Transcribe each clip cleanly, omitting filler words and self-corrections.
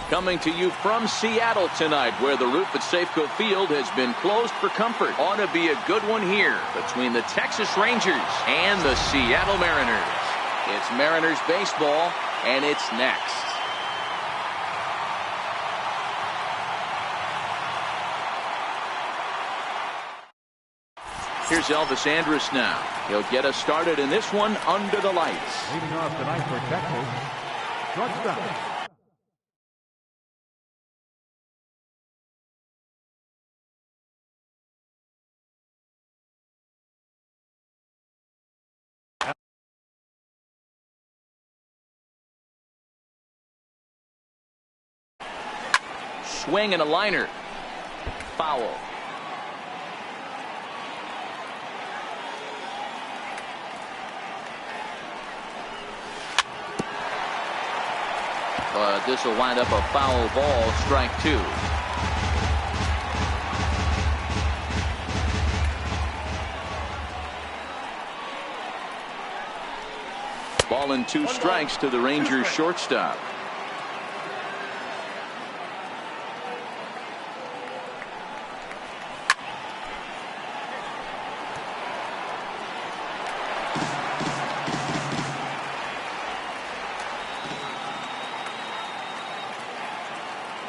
Coming to you from Seattle tonight, where the roof at Safeco Field has been closed for comfort. Ought to be a good one here between the Texas Rangers and the Seattle Mariners. It's Mariners baseball, and it's next. Here's Elvis Andrus now. He'll get us started in this one under the lights. Leading off tonight for Texas, shortstop. Swing and a liner. Foul. But this will wind up a foul ball, strike two. Ball and two strikes to the Rangers shortstop.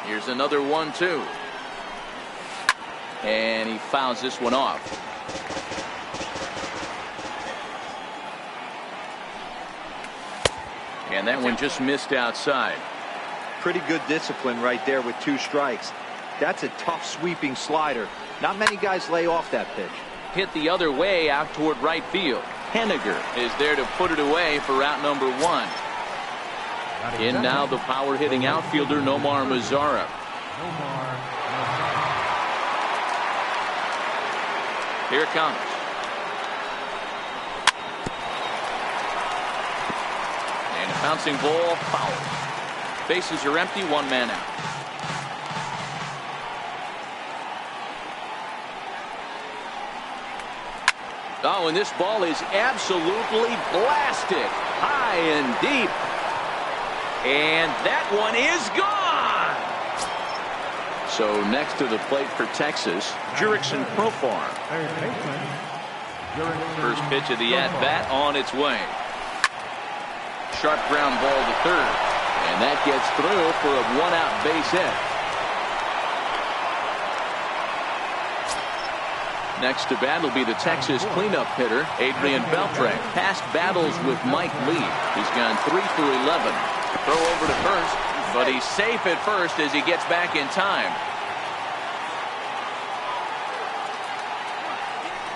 Here's another 1-2. And he fouls this one off. And that one just missed outside. Pretty good discipline right there with two strikes. That's a tough sweeping slider. Not many guys lay off that pitch. Hit the other way out toward right field. Henniger is there to put it away for out number one. In now the power hitting outfielder Nomar Mazara. Here it comes. And a bouncing ball, foul. Bases are empty, one man out. Oh, and this ball is absolutely blasted high and deep. And that one is gone. So next to the plate for Texas, Jurickson Profar. First pitch of the at-bat on its way. Sharp ground ball to third. And that gets through for a one-out base hit. Next to bat will be the Texas cleanup hitter, Adrian Beltre. Past battles with Mike Lee. He's gone 3 for 11. Throw over to first, but he's safe at first as he gets back in time.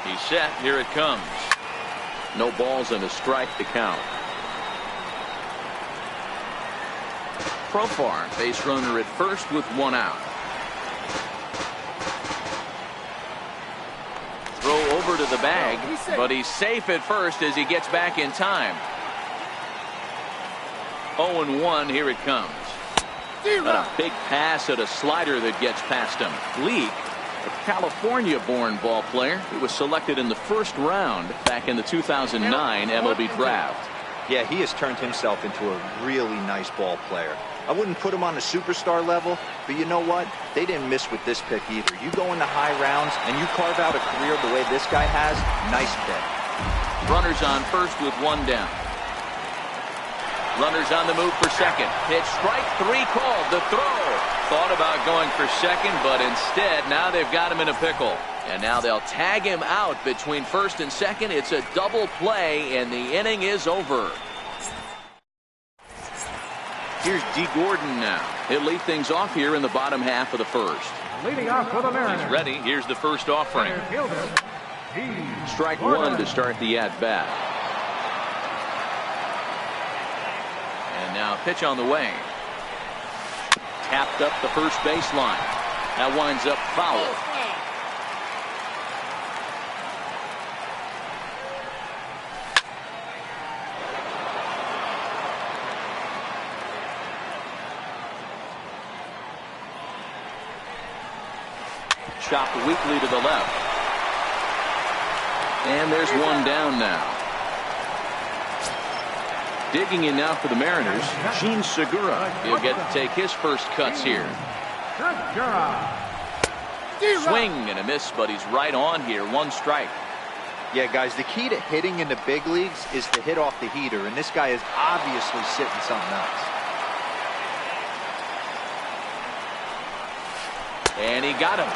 He's set. Here it comes. No balls and a strike to count. Profar, base runner at first with one out. Throw over to the bag, but he's safe at first as he gets back in time. 0-1, here it comes. And a big pass at a slider that gets past him. Leake, a California-born ball player who was selected in the first round back in the 2009 MLB draft. Yeah, he has turned himself into a really nice ball player. I wouldn't put him on the superstar level, but you know what? They didn't miss with this pick either. You go in the high rounds and you carve out a career the way this guy has, nice pick. Runners on first with one down. Runners on the move for second. Pitch strike three called. The throw. Thought about going for second, but instead now they've got him in a pickle. And now they'll tag him out between first and second. It's a double play, and the inning is over. Here's D. Gordon now. He'll lead things off here in the bottom half of the first. Leading off for the Mariners. He's ready. Here's the first offering. Strike one to start the at-bat. And now pitch on the way. Tapped up the first baseline. That winds up foul. Chopped weakly to the left. And there's one down now. Digging in now for the Mariners, Gene Segura. He'll get to take his first cuts here. Swing and a miss, but he's right on here. 1 strike. Yeah, guys, the key to hitting in the big leagues is to hit off the heater, and this guy is obviously sitting something else. And he got him.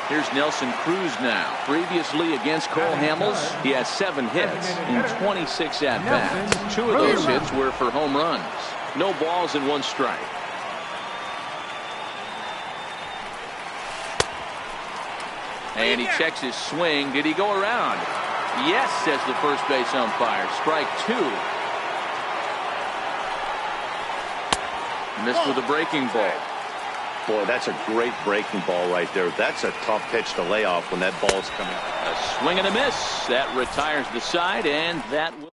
Here's Nelson Cruz now. Previously against Cole Hamels, he has 7 hits in 26 at-bats. 2 of those hits were for home runs. No balls and 1 strike. And he checks his swing. Did he go around? Yes, says the first base umpire. Strike 2. Missed with a breaking ball. Boy, that's a great breaking ball right there. That's a tough pitch to lay off when that ball's coming. A swing and a miss. That retires the side, and that will.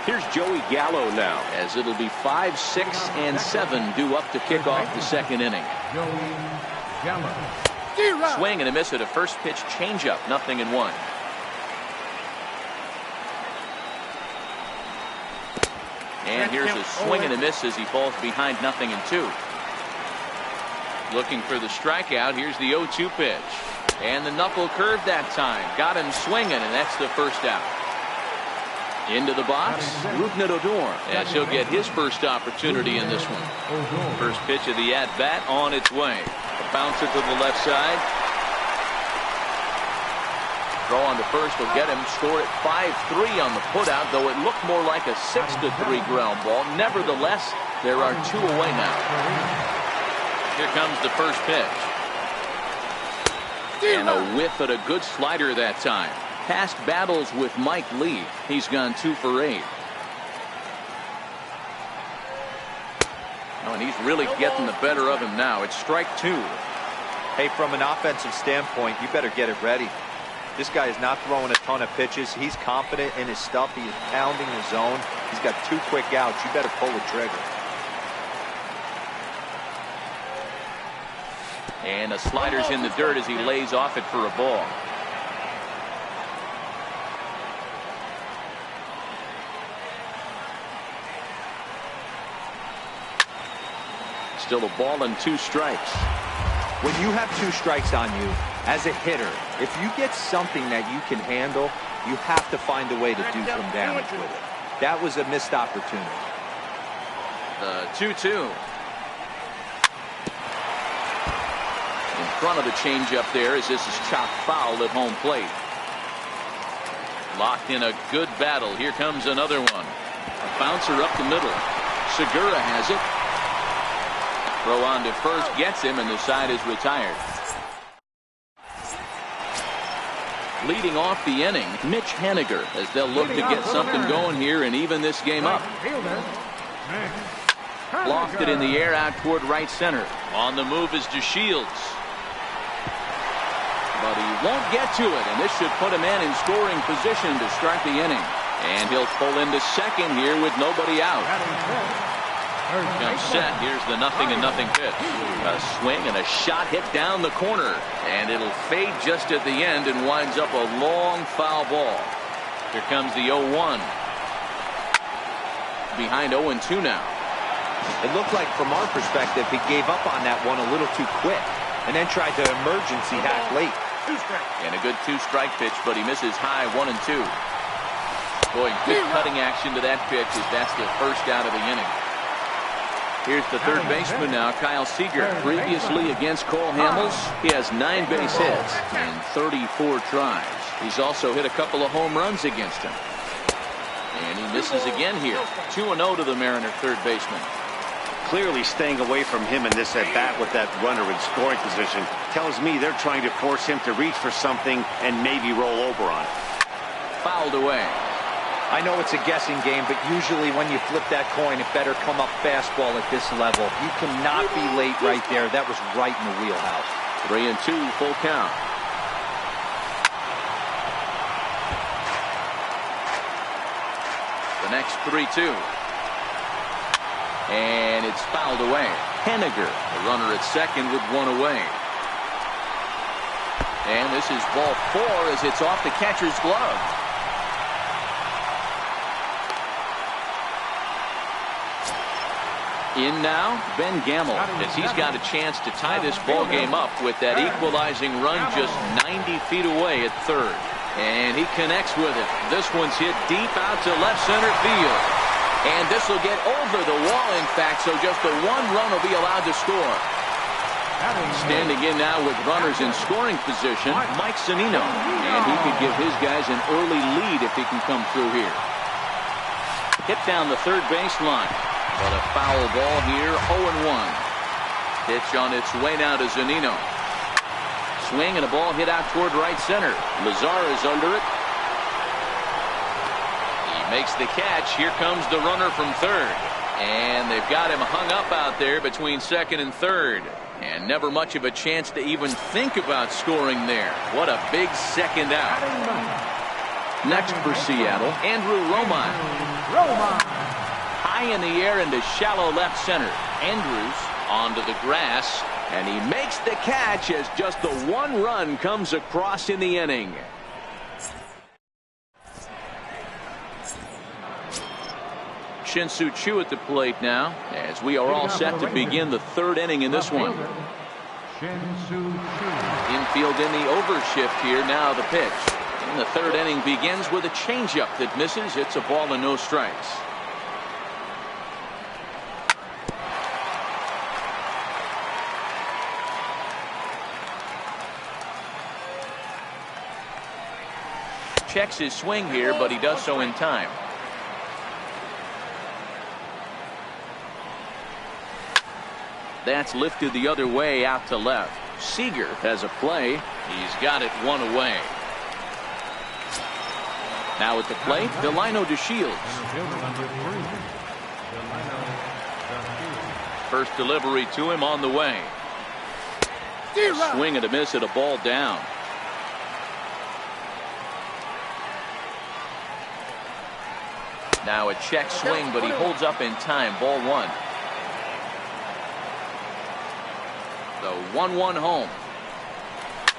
Here's Joey Gallo now, as it'll be 5, 6, and 7 due up to kick off the second inning. Swing and a miss at a first pitch changeup. 0-1. And here's a swing and a miss as he falls behind 0-2. Looking for the strikeout. Here's the 0-2 pitch. And the knuckle curve that time. Got him swinging, and that's the first out. Into the box, rooster079's, as he'll get his first opportunity in this one. First pitch of the at-bat on its way. A bouncer to the left side. Throw on to first will get him. Score at 5-3 on the putout, though it looked more like a 6-3 ground ball. Nevertheless, there are 2 away now. Here comes the first pitch. And a whiff at a good slider that time. Past battles with Mike Lee. He's gone 2 for 8. Oh, and he's really getting the better of him now. It's strike 2. Hey, from an offensive standpoint, you better get it ready. This guy is not throwing a ton of pitches. He's confident in his stuff. He is pounding the zone. He's got 2 quick outs. You better pull the trigger. And a slider's in the dirt as he lays off it for a ball. Still a ball and 2 strikes. When you have 2 strikes on you, as a hitter, if you get something that you can handle, you have to find a way to do some damage with it. That was a missed opportunity. The 2-2. In front of the changeup there, as this is chopped foul at home plate. Locked in a good battle. Here comes another one. A bouncer up the middle. Segura has it. Throw on to first, gets him, and the side is retired. Leading off the inning, Mitch Haniger, as they'll look to get something going here and even this game up. Lofted in the air out toward right center. On the move is DeShields. But he won't get to it, and this should put a man in scoring position to start the inning. And he'll pull into second here with nobody out. Comes set. Here's the 0-0 pitch. A swing and a shot hit down the corner. And it'll fade just at the end and winds up a long foul ball. Here comes the 0-1. Behind 0-2 now. It looked like, from our perspective, he gave up on that one a little too quick and then tried to emergency hack late. And a good 2-strike pitch, but he misses high 1-2. Boy, good cutting action to that pitch as that's the first out of the inning. Here's the third baseman now, Kyle Seager. Previously against Cole Hamels, he has 9 base hits and 34 tries. He's also hit a couple of home runs against him. And he misses again here. 2-0 to the Mariner third baseman. Clearly staying away from him in this at-bat with that runner in scoring position tells me they're trying to force him to reach for something and maybe roll over on it. Fouled away. I know it's a guessing game, but usually when you flip that coin, it better come up fastball at this level. You cannot be late right there. That was right in the wheelhouse. 3-2, full count. The next 3-2. And it's fouled away. Haniger, the runner at second with 1 away. And this is ball 4 as it's off the catcher's glove. In now, Ben Gamble, as he's got a chance to tie this ball game up with that equalizing run just 90 feet away at third. And he connects with it. This one's hit deep out to left center field. And this will get over the wall, in fact, so just the one run will be allowed to score. Standing in now with runners in scoring position, Mike Zunino. And he could give his guys an early lead if he can come through here. Hit down the third baseline. But a foul ball here, 0-1. Pitch on its way now to Zunino. Swing and a ball hit out toward right center. Lazar is under it. He makes the catch. Here comes the runner from third. And they've got him hung up out there between second and third. And never much of a chance to even think about scoring there. What a big second out. Next for Seattle, Andrew Romine. High in the air into shallow left center. Andrews onto the grass, and he makes the catch as just the one run comes across in the inning. Shin-Soo Choo at the plate now, as we are all set to begin the third inning in this one. Infield in the overshift here. Now the pitch. And the third inning begins with a changeup that misses. It's a ball and no strikes. Checks his swing here, but he does so in time. That's lifted the other way out to left. Seager has a play. He's got it one away. Now at the plate, Delino DeShields. First delivery to him on the way. A swing and a miss at a ball down. Now a check swing, but he holds up in time. Ball one. The 1-1 home.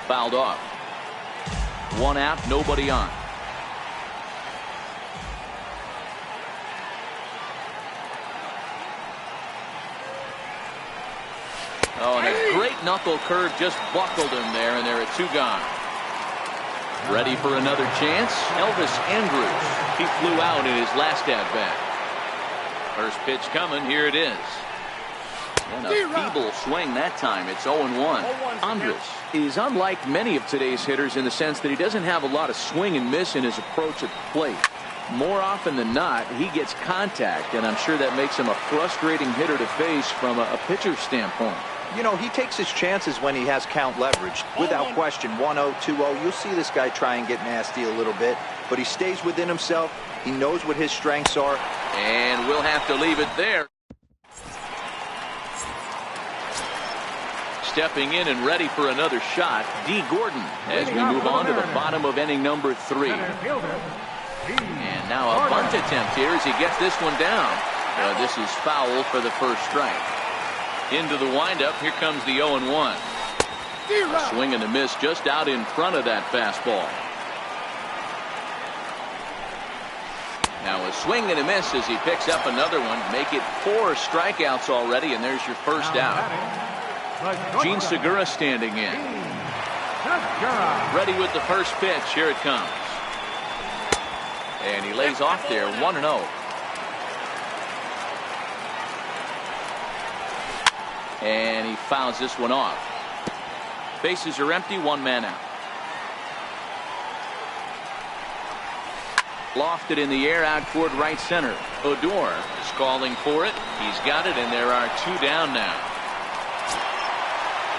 Fouled off. One out, nobody on. Oh, and a great knuckle curve just buckled him there, and there are two gone. Ready for another chance? Elvis Andrews. He flew out in his last at-bat. First pitch coming. Here it is. And a feeble swing that time. It's 0-1. Andres is unlike many of today's hitters in the sense that he doesn't have a lot of swing and miss in his approach at the plate. More often than not, he gets contact, and I'm sure that makes him a frustrating hitter to face from a pitcher's standpoint. You know, he takes his chances when he has count leverage. Without question, 1-0, 2-0. You'll see this guy try and get nasty a little bit, but he stays within himself. He knows what his strengths are. And we'll have to leave it there. Stepping in and ready for another shot, D. Gordon, as we move on to the bottom of inning number 3. And now a bunt attempt here as he gets this one down. This is foul for the first strike. Into the windup, here comes the 0-1. A swing and a miss just out in front of that fastball. Now a swing and a miss as he picks up another one. Make it 4 strikeouts already, and there's your first out. Gene Segura standing in. Ready with the first pitch. Here it comes. And he lays off there, 1-0. And he fouls this one off. Bases are empty, 1 man out. Lofted in the air out toward right center. Odor is calling for it. He's got it, and there are 2 down now.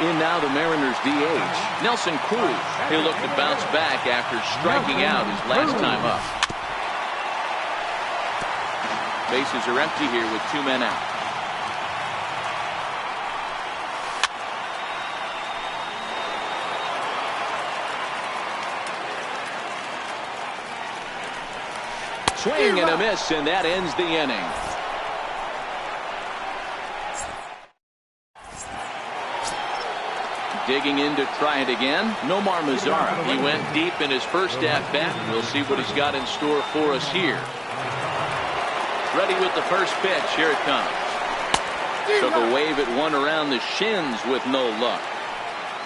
In now the Mariners DH, Nelson Cruz. He'll look to bounce back after striking out his last time up. Bases are empty here with 2 men out. Swing and a miss, and that ends the inning. Digging in to try it again, Nomar Mazara. He went deep in his first at-bat. We'll see what he's got in store for us here. Ready with the first pitch. Here it comes. Took a wave at one around the shins with no luck.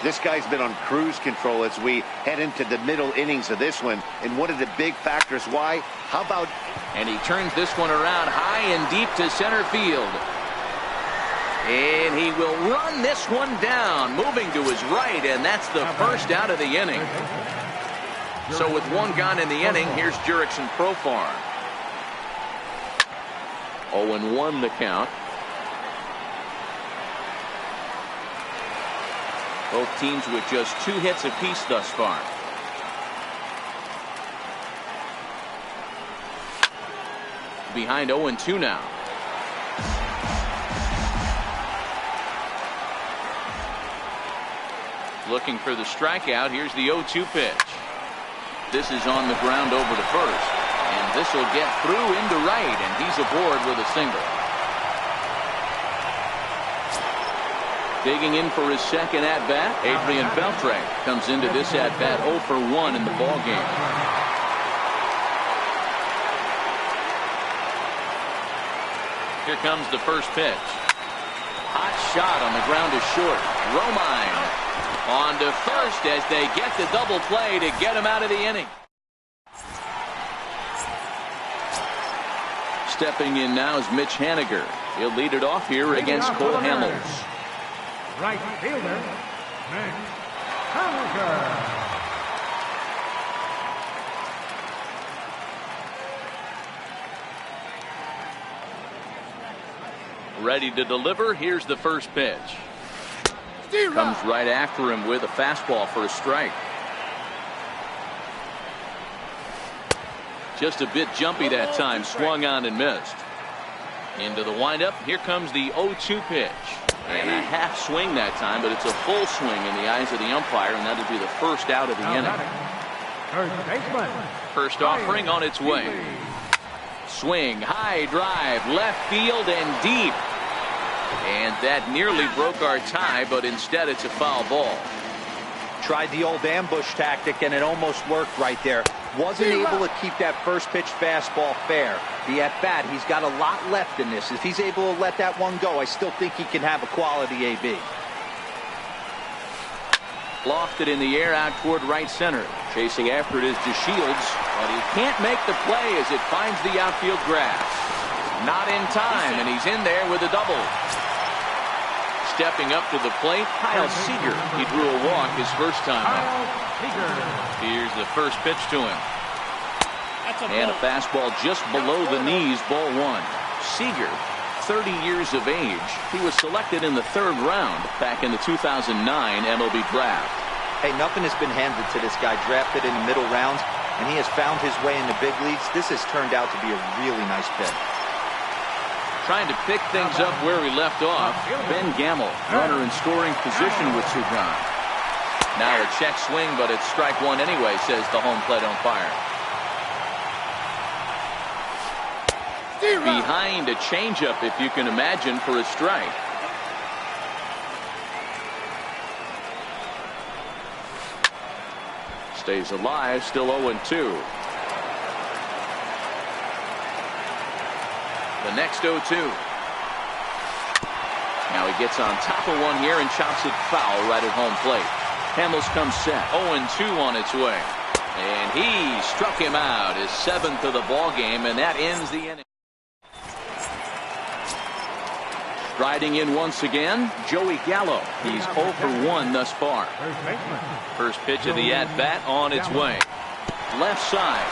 This guy's been on cruise control as we head into the middle innings of this one. And one of the big factors why, how about... And he turns this one around high and deep to center field. And he will run this one down, moving to his right, and that's the first out of the inning. So with one gone in the inning, here's Jurickson Profar. 0-1 the count. Both teams with just 2 hits apiece thus far. Behind 0-2 now. Looking for the strikeout. Here's the 0-2 pitch. This is on the ground over to first. And this will get through into right, and he's aboard with a single. Digging in for his second at-bat, Adrian Beltre comes into this at-bat 0 for 1 in the ballgame. Here comes the first pitch. Hot shot on the ground is short. Romine on to first as they get the double play to get him out of the inning. Stepping in now is Mitch Haniger. He'll lead it off here against Cole Hamels. Right fielder, Mitch Haniger. Ready to deliver. Here's the first pitch. Comes right after him with a fastball for a strike. Just a bit jumpy that time. Swung on and missed. Into the windup. Here comes the 0-2 pitch. And a half swing that time, but it's a full swing in the eyes of the umpire, and that'll be the first out of the inning. First offering on its way. Swing, high drive, left field and deep. And that nearly broke our tie, but instead it's a foul ball. Tried the old ambush tactic, and it almost worked right there. Wasn't able to keep that first pitch fastball fair. The at-bat, he's got a lot left in this. If he's able to let that one go, I still think he can have a quality AB. Lofted in the air out toward right center. Chasing after it is DeShields, but he can't make the play as it finds the outfield grass. Not in time, and he's in there with a double. Stepping up to the plate, Kyle Seager. He drew a walk his first time up. Here's the first pitch to him. And a fastball just below the knees, ball 1. Seager, 30 years of age. He was selected in the 3rd round back in the 2009 MLB draft. Hey, nothing has been handed to this guy. Drafted in the middle rounds, and he has found his way in the big leagues. This has turned out to be a really nice pick. Trying to pick things up where he left off. Ben Gamble, runner in scoring position with 2 gone. Now a check swing, but it's strike 1 anyway, says the home plate umpire. Behind a changeup, if you can imagine, for a strike. Stays alive, still 0-2. The next 0-2. Now he gets on top of one here and chops it foul right at home plate. Hamels comes set. 0-2 on its way. And he struck him out, his 7th of the ball game, and that ends the inning. Striding in once again, Joey Gallo. He's 0 for 1 thus far. First pitch of the at-bat on its way. Left side.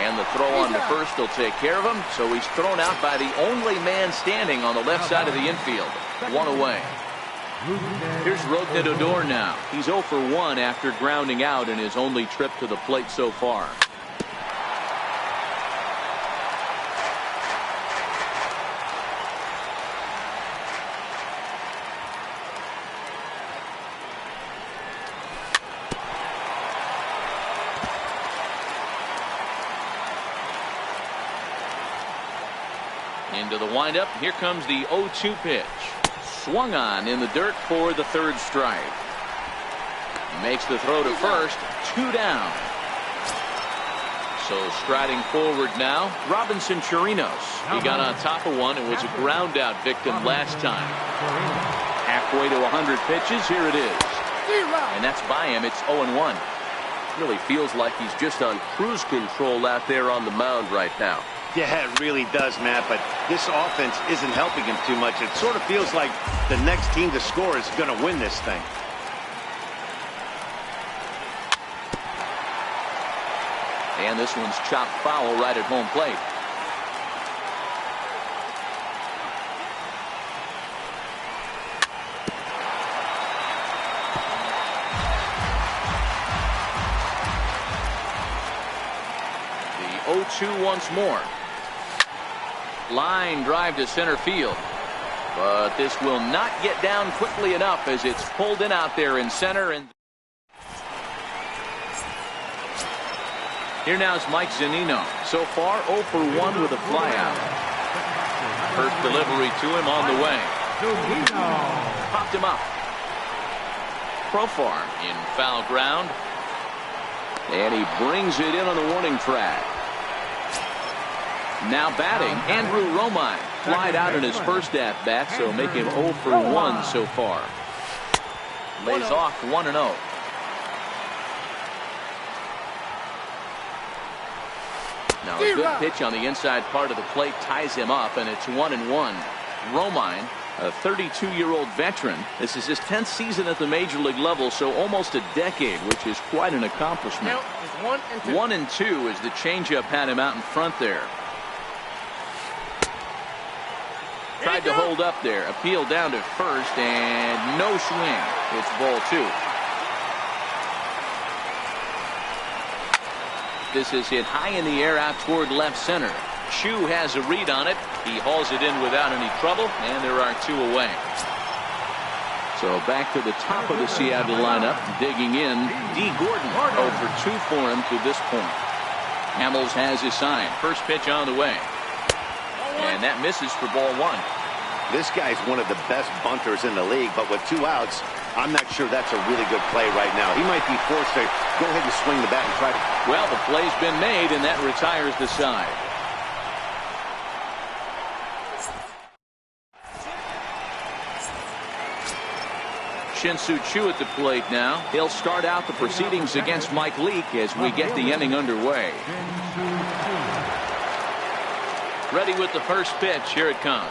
And the throw on to first will take care of him. So he's thrown out by the only man standing on the left side of the infield. 1 away. Here's Rougned Odor now. He's 0 for 1 after grounding out in his only trip to the plate so far. Into the windup. Here comes the 0-2 pitch. Swung on in the dirt for the 3rd strike. Makes the throw to first. 2 down. So striding forward now, Robinson Chirinos. He got on top of one. It was a ground out victim last time. Halfway to 100 pitches. Here it is. And that's by him. It's 0-1. Really feels like he's just on cruise control out there on the mound right now. Yeah, it really does, Matt, but this offense isn't helping him too much. It sort of feels like the next team to score is going to win this thing. And this one's chopped foul right at home plate. The 0-2 once more. Line drive to center field. But this will not get down quickly enough as it's pulled in out there in center. And here now is Mike Zunino. So far 0 for 1 with a flyout. First delivery to him on the way. Popped him up. Profar in foul ground. And he brings it in on the warning track. Now batting, Andrew Romine. Flied out in his first at-bat, so make him 0 for 1 so far. Lays off 1-0. Now a good pitch on the inside part of the plate ties him up, and it's 1-1. Romine, a 32-year-old veteran. This is his 10th season at the major league level, so almost a decade, which is quite an accomplishment. 1-2 as the changeup had him out in front there. Tried to hold up there. Appeal down to first, and no swing. It's ball 2. This is hit high in the air out toward left center. Chu has a read on it. He hauls it in without any trouble, and there are 2 away. So back to the top of the Seattle lineup, digging in, D. Gordon. 0 for 2 for him to this point. Hamels has his sign. First pitch on the way. And that misses for ball 1. This guy's one of the best bunters in the league, but with 2 outs, I'm not sure that's a really good play right now. He might be forced to go ahead and swing the bat and try to... Well, the play's been made, and that retires the side. Shin-Soo Choo at the plate now. He'll start out the proceedings against Mike Leake as we get the inning underway. Ready with the first pitch. Here it comes.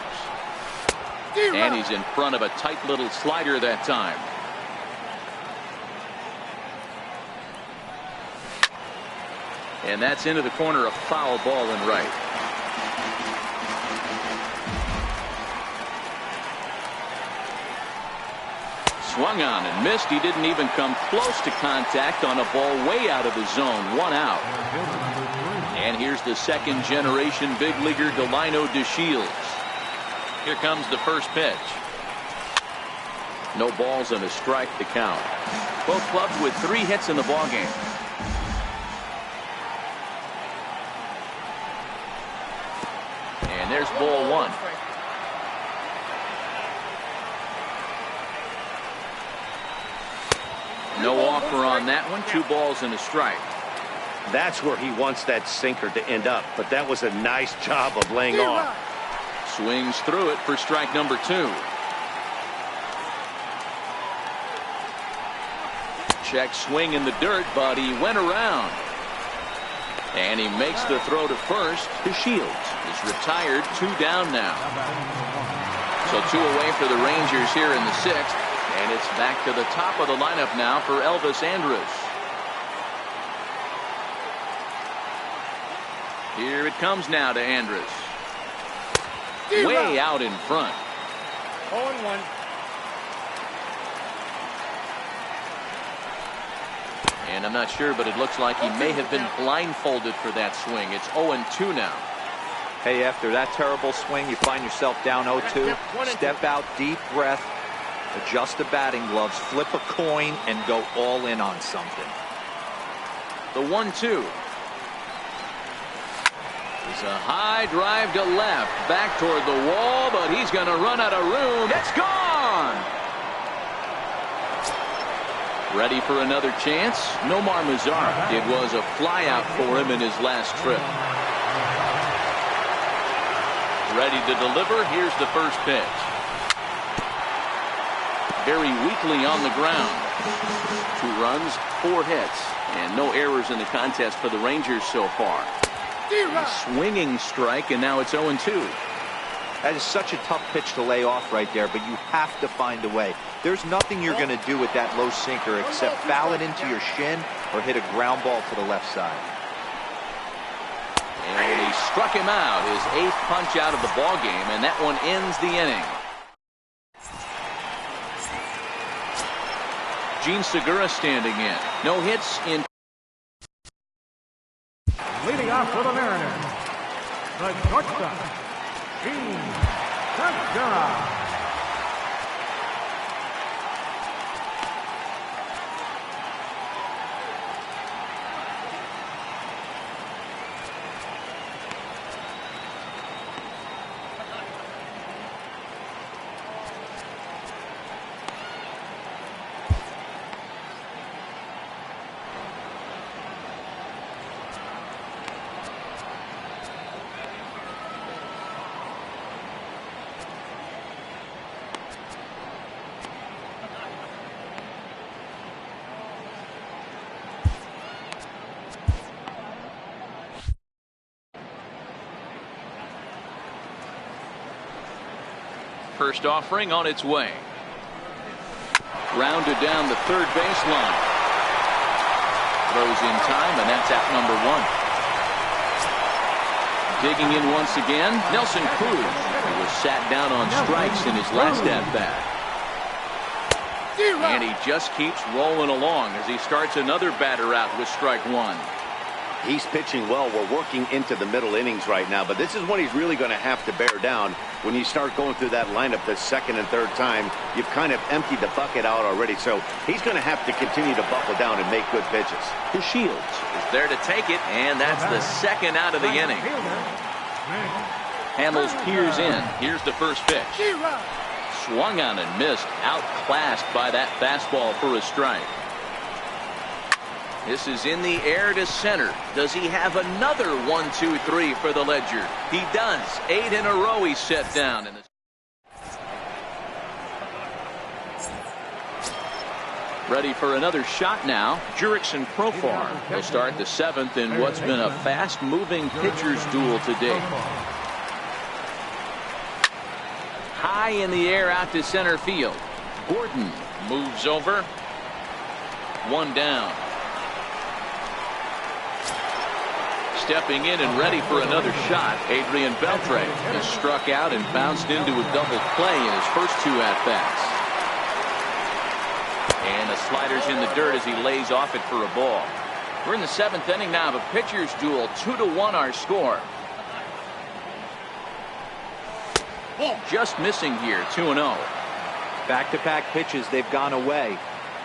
And he's in front of a tight little slider that time. And that's into the corner, a foul ball and right. Swung on and missed. He didn't even come close to contact on a ball way out of the zone. 1 out. And here's the second generation big leaguer Delino DeShields. Here comes the first pitch. No balls and a strike to count. Both clubs with 3 hits in the ballgame. And there's ball 1. No offer on that one. 2 balls and a strike. That's where he wants that sinker to end up, but that was a nice job of laying off. Swings through it for strike number 2. Check swing in the dirt, but he went around. And he makes the throw to first. DeShields is retired. 2 down now. So 2 away for the Rangers here in the 6th. And it's back to the top of the lineup now for Elvis Andrus. Here it comes now to Andrus. Way out in front. 0-1. And I'm not sure, but it looks like he may have been blindfolded for that swing. It's 0-2 now. Hey, after that terrible swing, you find yourself down 0-2. Step out, deep breath, adjust the batting gloves, flip a coin, and go all in on something. The 1-2. It's a high drive to left, back toward the wall, but he's going to run out of room. It's gone! Ready for another chance? Nomar Mazara. It was a flyout for him in his last trip. Ready to deliver. Here's the first pitch. Very weakly on the ground. 2 runs, 4 hits, and no errors in the contest for the Rangers so far. A swinging strike, and now it's 0-2. That is such a tough pitch to lay off right there, but you have to find a way. There's nothing you're going to do with that low sinker except foul it into your shin or hit a ground ball to the left side. And he struck him out, his 8th punch out of the ball game, and that one ends the inning. Gene Segura standing in. No hits in. Leading off for the Mariners, the shortstop, Gene Segura. First offering on its way. Grounded down the third baseline. Throws in time, and that's out number 1. Digging in once again, Nelson Cruz, who was sat down on strikes in his last at-bat. And he just keeps rolling along as he starts another batter out with strike 1. He's pitching well. We're working into the middle innings right now, but this is when he's really going to have to bear down. When you start going through that lineup the second and third time, you've kind of emptied the bucket out already, so he's going to have to continue to buckle down and make good pitches. The Shields is there to take it, and that's the second out of the inning. Hamels peers in. Here's the first pitch. Swung on and missed, outclassed by that fastball for a strike. This is in the air to center. Does he have another 1-2-3 for the Ledger? He does. 8 in a row he's set down. Ready for another shot now. Jurickson Profar. He'll start the 7th in what's been a fast-moving pitcher's duel today. High in the air out to center field. Gordon moves over. 1 down. Stepping in and ready for another shot, Adrian Beltre has struck out and bounced into a double play in his first 2 at-bats. And the slider's in the dirt as he lays off it for a ball. We're in the 7th inning now of a pitcher's duel. 2-1 our score. Just missing here, 2-0. Back-to-back pitches, they've gone away.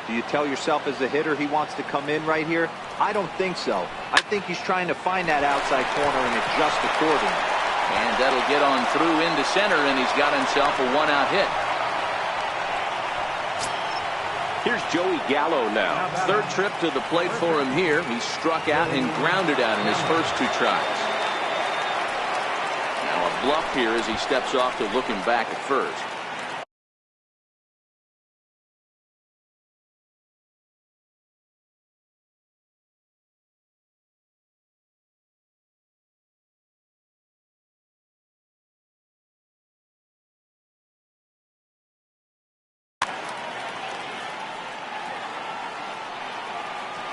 Do you tell yourself as a hitter he wants to come in right here? I don't think so. I think he's trying to find that outside corner and adjust accordingly. And that'll get on through into center, and he's got himself a 1-out hit. Here's Joey Gallo now. 3rd trip to the plate for him here. He struck out and grounded out in his first 2 tries. Now a bluff here as he steps off to looking back at first.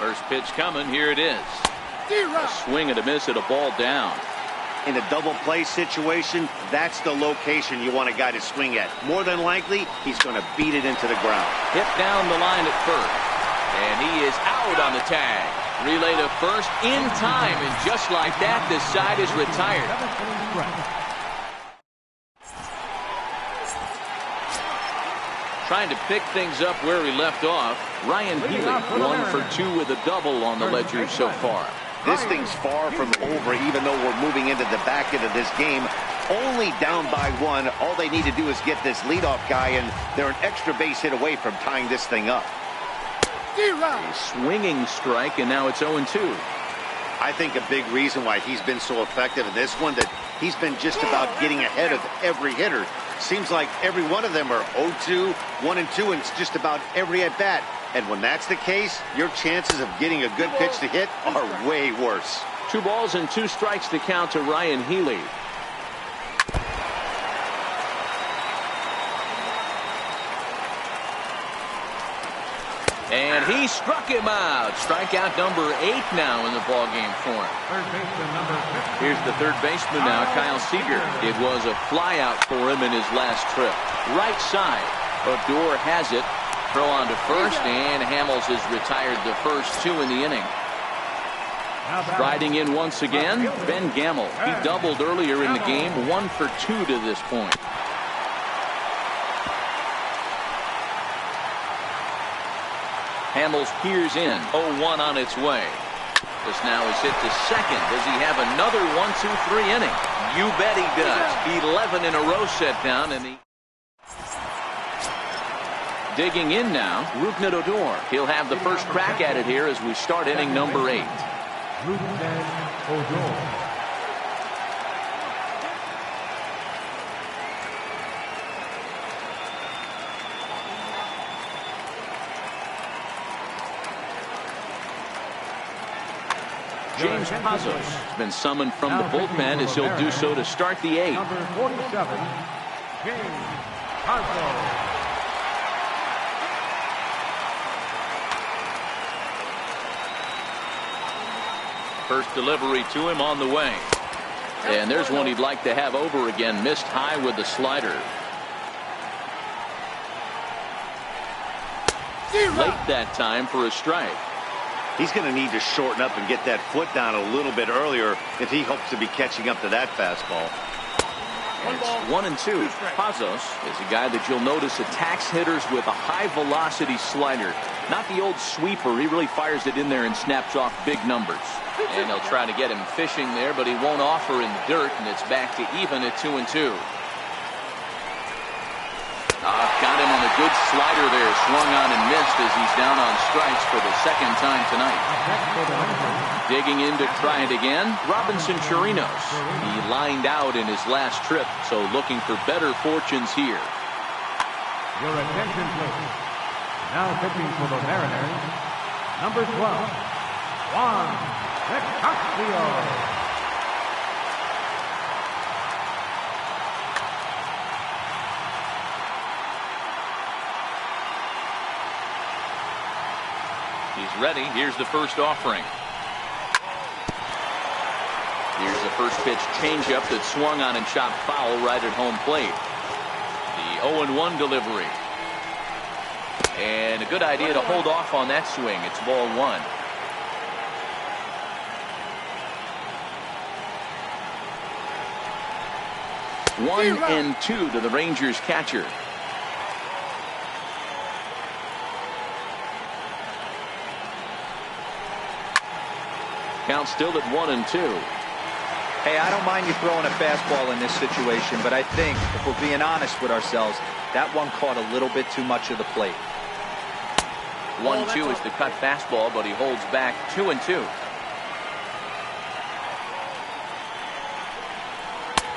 First pitch coming. Here it is. A swing and a miss at a ball down. In a double play situation, that's the location you want a guy to swing at. More than likely, he's going to beat it into the ground. Hit down the line at first. And he is out on the tag. Relay to first in time. And just like that, the side is retired. Trying to pick things up where he left off. Ryan Healy, 1 for 2 with a double on the ledger so far. This thing's far from over, even though we're moving into the back end of this game. Only down by 1. All they need to do is get this leadoff guy, and they're an extra base hit away from tying this thing up. A swinging strike, and now it's 0-2. I think a big reason why he's been so effective in this one, that he's been just about getting ahead of every hitter. Seems like every one of them are 0-2, 1-2, and it's just about every at-bat. And when that's the case, your chances of getting a good pitch to hit are way worse. 2 balls and 2 strikes to count to Ryan Healy. And he struck him out. Strikeout number 8 now in the ballgame for him. Here's the third baseman now, Kyle Seager. It was a flyout for him in his last trip. Right side. Odor has it. Throw on to first, and Hamels has retired the first 2 in the inning. Riding in once again, Ben Gamel. He doubled earlier in the game, 1 for 2 to this point. Hamels peers in, 0-1 on its way. This now is hit to second. Does he have another 1-2-3 inning? You bet he does. 11 in a row set down, and digging in now, Rougned Odor. He'll have the first crack at it here as we start inning number 8. Rougned Odor. James Pazos has been summoned from the bullpen as he'll do so to start the 8th. Number 47, James Pazos. First delivery to him on the way. And there's one he'd like to have over again. Missed high with the slider. Late that time for a strike. He's going to need to shorten up and get that foot down a little bit earlier if he hopes to be catching up to that fastball. It's 1-2. Pazos is a guy that you'll notice attacks hitters with a high velocity slider. Not the old sweeper. He really fires it in there and snaps off big numbers. And they'll try to get him fishing there, but he won't offer in the dirt, and it's back to even at 2-2. Got him on a good slider there. Swung on and missed as he's down on strikes for the second time tonight. Digging in to try it again, Robinson Chirinos. He lined out in his last trip, so looking for better fortunes here. Your attention, please. Now pitching for the Mariners, number 12, Juan Nicasio. He's ready. Here's the first offering. Here's the first pitch changeup that swung on and chopped foul right at home plate. The 0-1 delivery. And a good idea to hold off on that swing. It's ball 1. One and 2 to the Rangers catcher. Count still at 1-2. Hey, I don't mind you throwing a fastball in this situation, but I think if we're being honest with ourselves, that one caught a little bit too much of the plate. 1-2 is the cut fastball, but he holds back 2-2.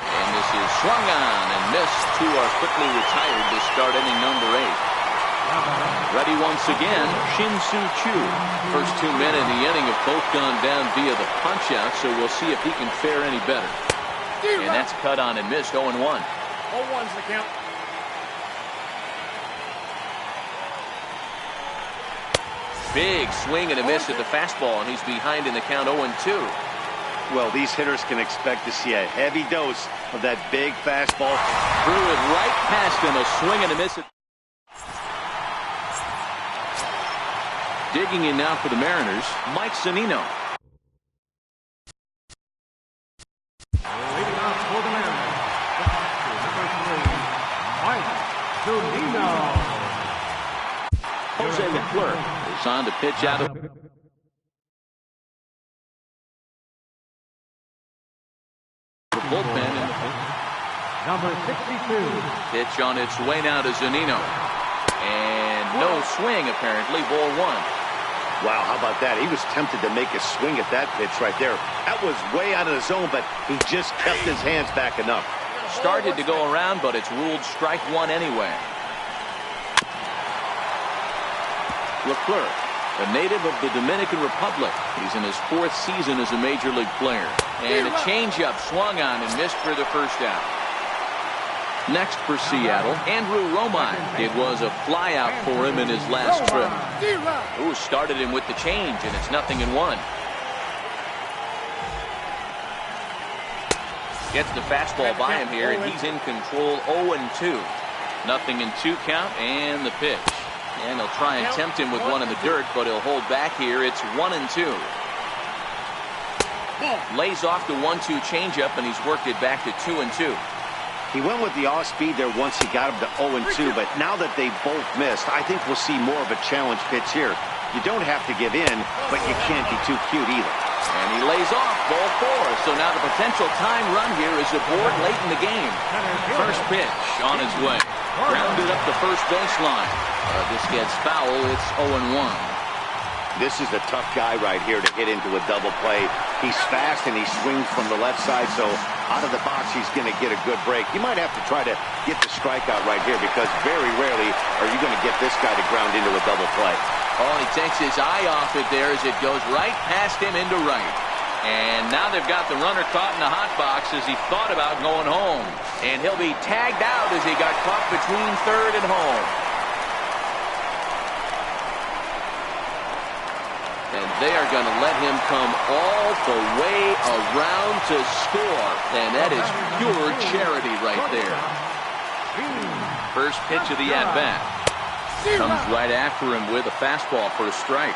And this is swung on and missed. 2 are quickly retired to start inning number 8. Ready once again, Shin-Soo Choo. First 2 men in the inning have both gone down via the punch-out, so we'll see if he can fare any better. And that's cut on and missed, 0-1. 0-1's the count. Big swing and a miss at the fastball, and he's behind in the count 0-2. Well, these hitters can expect to see a heavy dose of that big fastball. Threw it right past him, a swing and a miss. Digging in now for the Mariners, Mike Zunino. Leading off for the Mariners, number 3, Mike Zunino. Jose Leclerc is on to pitch out of the bullpen. Number 62. Pitch on its way now to Zunino. And no swing, apparently. Ball 1. Wow, how about that? He was tempted to make a swing at that pitch right there. That was way out of the zone, but he just kept his hands back enough. Started to go around, but it's ruled strike one anyway. Leclerc, a native of the Dominican Republic. He's in his 4th season as a Major League player. And a changeup swung on and missed for the first out. Next for Seattle, Andrew Romine. It was a flyout for him in his last trip. Ooh, started him with the change, and it's 0-1. Gets the fastball by him here, and he's in control. 0-2. 0-2 count, and the pitch. And he'll try and tempt him with one in the dirt, but he'll hold back here. It's 1-2. Lays off the 1-2 changeup, and he's worked it back to 2-2. He went with the off-speed there once he got him to 0-2, but now that they both missed, I think we'll see more of a challenge pitch here. You don't have to give in, but you can't be too cute either. And he lays off ball 4. So now the potential time run here is aboard late in the game. First pitch on its way. Grounded up the first baseline. This gets foul. It's 0-1. This is a tough guy right here to hit into a double play. He's fast and he swings from the left side, so out of the box he's going to get a good break. You might have to try to get the strikeout right here because very rarely are you going to get this guy to ground into a double play. Oh, he takes his eye off it there as it goes right past him into right. And now they've got the runner caught in the hot box as he thought about going home. And he'll be tagged out as he got caught between third and home. And they are going to let him come all the way around to score. And that is pure charity right there. First pitch of the at-bat. Comes right after him with a fastball for a strike.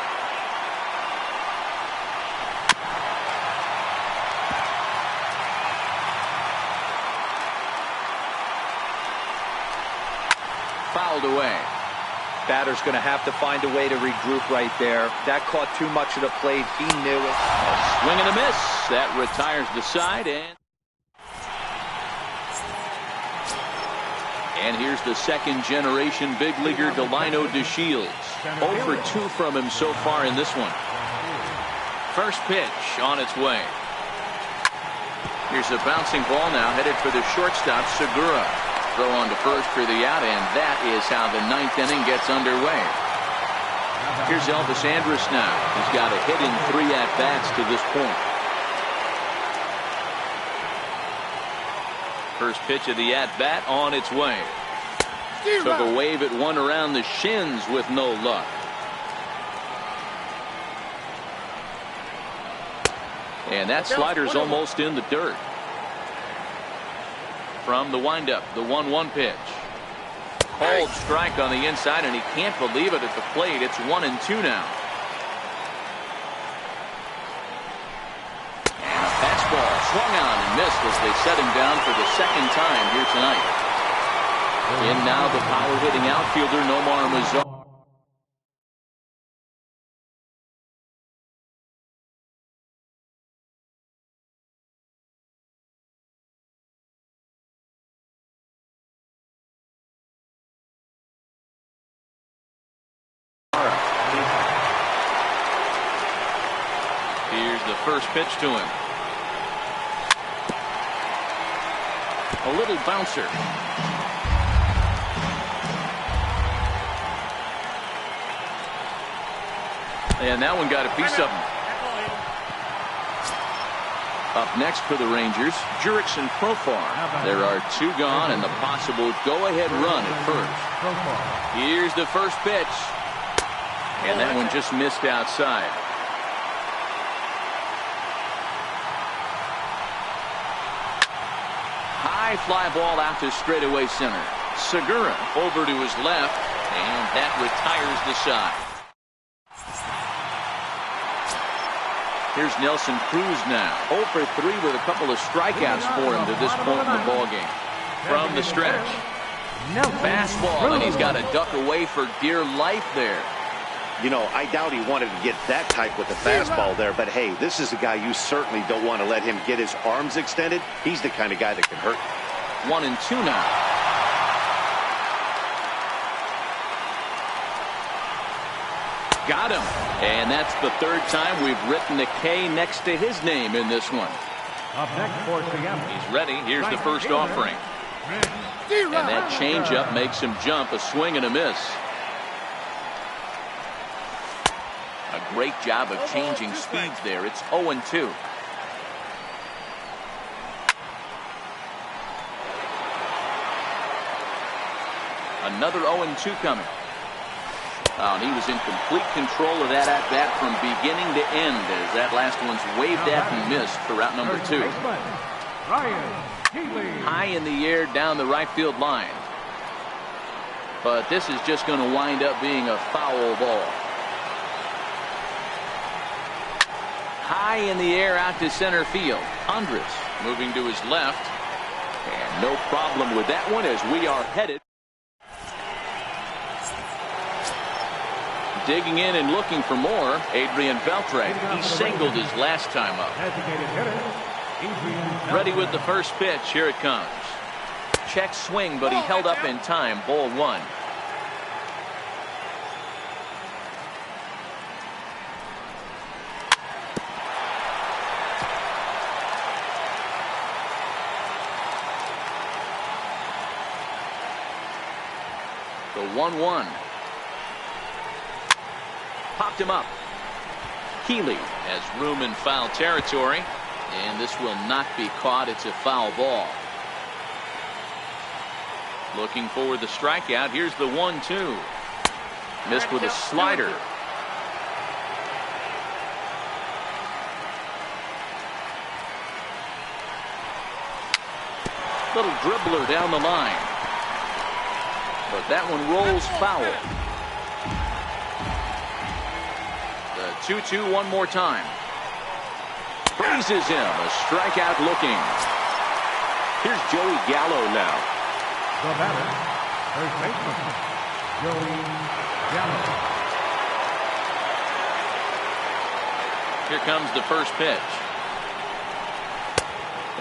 Fouled away. Batter's going to have to find a way to regroup right there. That caught too much of the plate. He knew it. Swing and a miss. That retires the side. And here's the second-generation big leaguer Delino DeShields. 0 for 2 from him so far in this one. First pitch on its way. Here's a bouncing ball now headed for the shortstop, Segura. Throw on to first for the out, and that is how the 9th inning gets underway. Here's Elvis Andrus now. He's got a hit in 3 at-bats to this point. First pitch of the at-bat on its way. Took a wave at one around the shins with no luck. And that slider's almost in the dirt. From the windup, the 1-1 pitch. Called strike on the inside, and he can't believe it at the plate. It's 1-2 now. And a fastball swung on and missed as they set him down for the second time here tonight. In now the power-hitting outfielder, Nomar Mazar. Here's the first pitch to him. A little bouncer. And that one got a piece of him. Up next for the Rangers, Jurickson Profar. There are 2 gone and the possible go-ahead run at first. Here's the first pitch. And that one just missed outside. High fly ball out to straightaway center. Segura over to his left, and that retires the side. Here's Nelson Cruz now. 0 for 3 with a couple of strikeouts for him to this point in the ballgame. From the stretch. Fastball, and he's got to duck away for dear life there. You know, I doubt he wanted to get that type with the fastball there, but hey, this is a guy you certainly don't want to let him get his arms extended. He's the kind of guy that can hurt. 1-2 now. Got him. And that's the third time we've written a K next to his name in this one. Up next for Seattle. He's ready. Here's the first offering. And that changeup makes him jump. A swing and a miss. A great job of changing speeds there. It's 0-2. Another 0-2 coming. Oh, and he was in complete control of that at-bat from beginning to end as that last one's waved at and missed for route number 2. High in the air down the right field line. But this is just going to wind up being a foul ball. High in the air out to center field. Andres moving to his left. And no problem with that one as we are headed. Digging in and looking for more, Adrian Beltre. He singled his last time up. Ready with the first pitch. Here it comes. Check swing, but he held up in time. Ball 1. The 1-1. Popped him up. Healy has room in foul territory, and this will not be caught. It's a foul ball. Looking for the strikeout. Here's the 1-2. Missed with a slider. Little dribbler down the line, but that one rolls foul. 2-2 one more time. Freezes him. A strikeout looking. Here's Joey Gallo now. The batter, first baseman, Joey Gallo. Here comes the first pitch.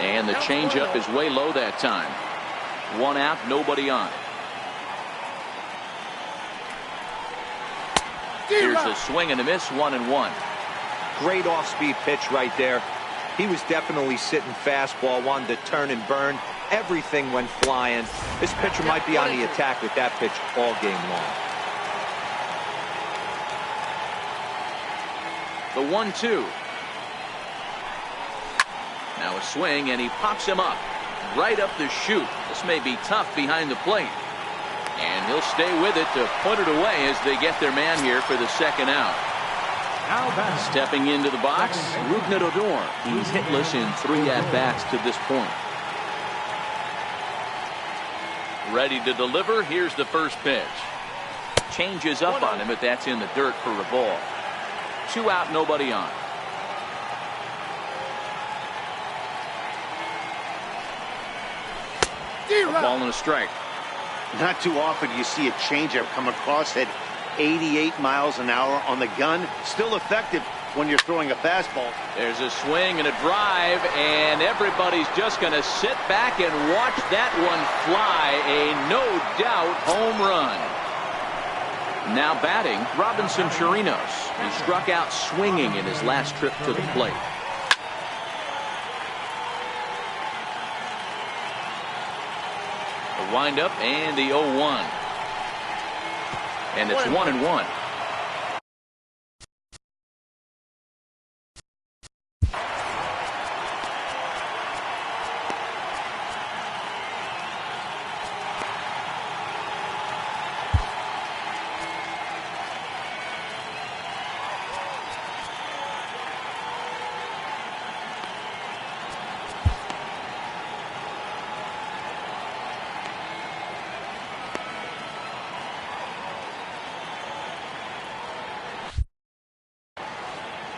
And the changeup is way low that time. 1 out, nobody on. Here's a swing and a miss. 1-1. Great off-speed pitch right there. He was definitely sitting fastball, wanted to turn and burn. Everything went flying. This pitcher might be on the attack with that pitch all game The long. 1-2. Now a swing, and he pops him up right up the chute. This may be tough behind the plate. And he'll stay with it to put it away as they get their man here for the second out. Stepping into the box, Rooster079's. He's hitless in 3 at-bats to this point. Ready to deliver. Here's the first pitch. Changes up on him, but that's in the dirt for a ball. 2 out, nobody on. A ball and a strike. Not too often you see a changeup come across at 88 miles an hour on the gun. Still effective when you're throwing a fastball. There's a swing and a drive, and everybody's just going to sit back and watch that one fly. A no-doubt home run. Now batting, Robinson Chirinos. He struck out swinging in his last trip to the plate. The windup and the 0-1. And it's 1-1.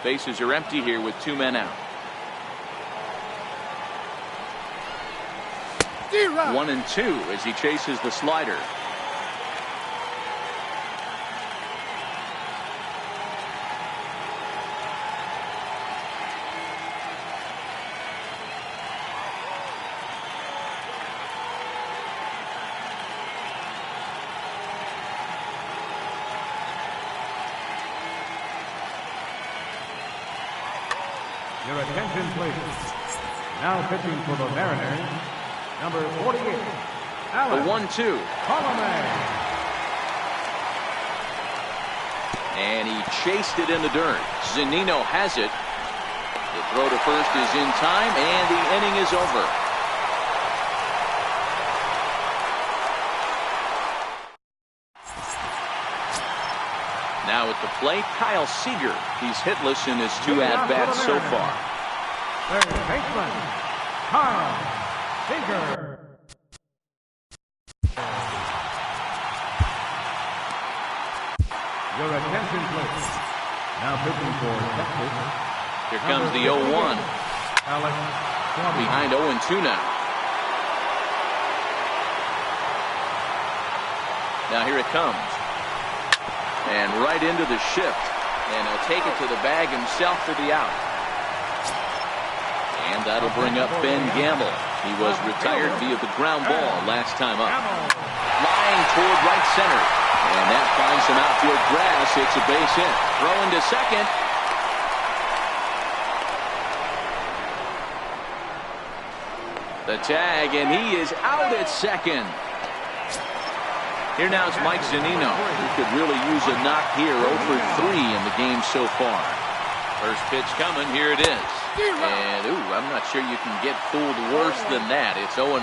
Bases are empty here with 2 men out. 1-2 as he chases the slider. Your attention, please. Now pitching for the Mariners, number 48, The 1-2. Colomé. And he chased it in the dirt. Zunino has it. The throw to first is in time, and the inning is over. Now at the plate, Kyle Seager. He's hitless in his 2 at-bats so far. Third baseman, Kyle Seager. Your attention, please. Now pitching for Texas. Here comes the 0-1. Alex Behind 0-2 now. Now here it comes. And right into the shift. And he'll take it to the bag himself for the out. And that'll bring up Ben Gamble. He was retired via the ground ball last time up. Flying toward right center. And that finds some outfield grass. It's a base hit. Throwing to second. The tag, and he is out at second. Here now is Mike Zunino, who could really use a knock here. 0 for 3 in the game so far. First pitch coming. Here it is. And, I'm not sure you can get fooled worse than that. It's 0-1.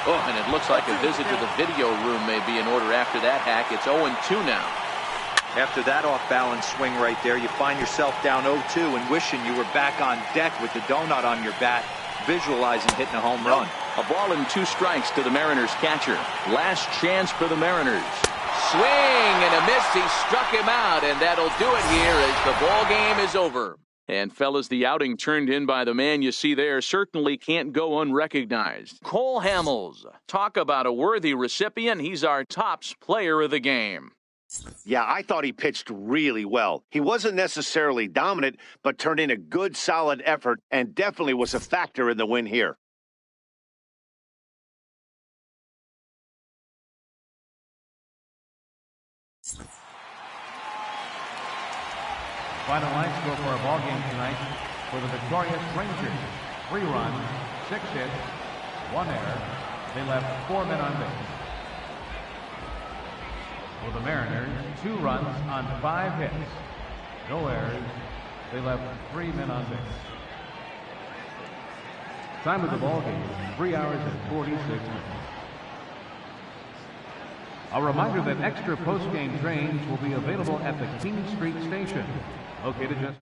Oh, and it looks like a visit to the video room may be in order after that hack. It's 0-2 now. After that off-balance swing right there, you find yourself down 0-2 and wishing you were back on deck with the donut on your bat, visualizing hitting a home run. A ball and 2 strikes to the Mariners catcher. Last chance for the Mariners. Swing and a miss. He struck him out, and that'll do it here as the ball game is over. And fellas, the outing turned in by the man you see there certainly can't go unrecognized. Cole Hamels. Talk about a worthy recipient. He's our tops player of the game. Yeah, I thought he pitched really well. He wasn't necessarily dominant, but turned in a good, solid effort and definitely was a factor in the win here. Final line score for our ball game tonight for the victorious Rangers. 3 runs, 6 hits, 1 error. They left 4 men on base. For the Mariners, 2 runs on 5 hits. No errors. They left 3 men on base. Time of the ball game, 3 hours and 46 minutes. A reminder that extra post-game trains will be available at the King Street Station, located just